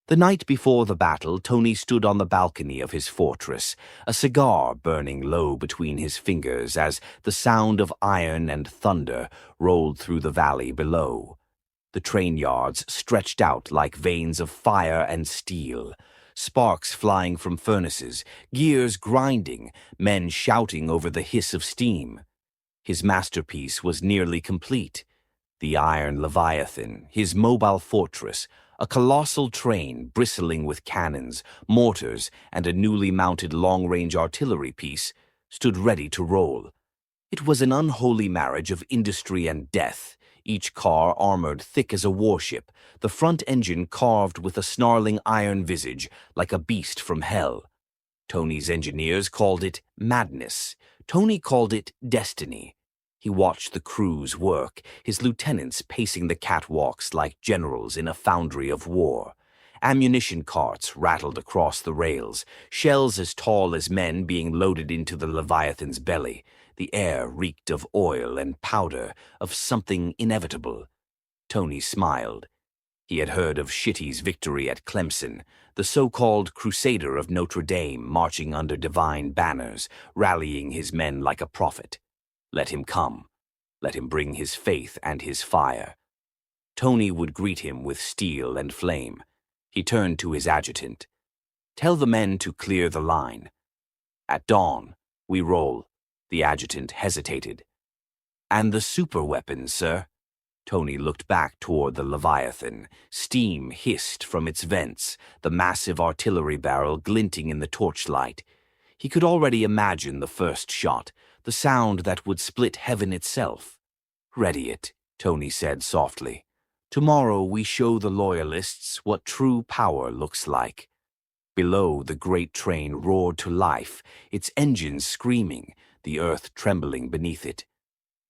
The night before the battle, Tony stood on the balcony of his fortress, a cigar burning low between his fingers as the sound of iron and thunder rolled through the valley below. The train yards stretched out like veins of fire and steel, sparks flying from furnaces, gears grinding, men shouting over the hiss of steam. His masterpiece was nearly complete. The Iron Leviathan, his mobile fortress, a colossal train bristling with cannons, mortars, and a newly mounted long-range artillery piece, stood ready to roll. It was an unholy marriage of industry and death, each car armored thick as a warship, the front engine carved with a snarling iron visage like a beast from hell. Tony's engineers called it madness. Tony called it destiny. He watched the crews work, his lieutenants pacing the catwalks like generals in a foundry of war. Ammunition carts rattled across the rails, shells as tall as men being loaded into the Leviathan's belly. The air reeked of oil and powder, of something inevitable. Tony smiled. He had heard of Shitty's victory at Clemson, the so-called crusader of Notre Dame marching under divine banners, rallying his men like a prophet. Let him come. Let him bring his faith and his fire. Tony would greet him with steel and flame. He turned to his adjutant. "Tell the men to clear the line. At dawn, we roll." The adjutant hesitated. "And the superweapons, sir?" Tony looked back toward the Leviathan. Steam hissed from its vents, the massive artillery barrel glinting in the torchlight. He could already imagine the first shot, the sound that would split heaven itself. "Ready it," Tony said softly. "Tomorrow we show the Loyalists what true power looks like." Below, the great train roared to life, its engines screaming, the earth trembling beneath it.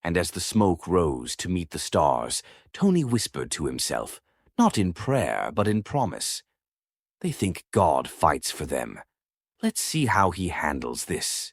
And as the smoke rose to meet the stars, Tony whispered to himself, not in prayer but in promise, "They think God fights for them. Let's see how he handles this."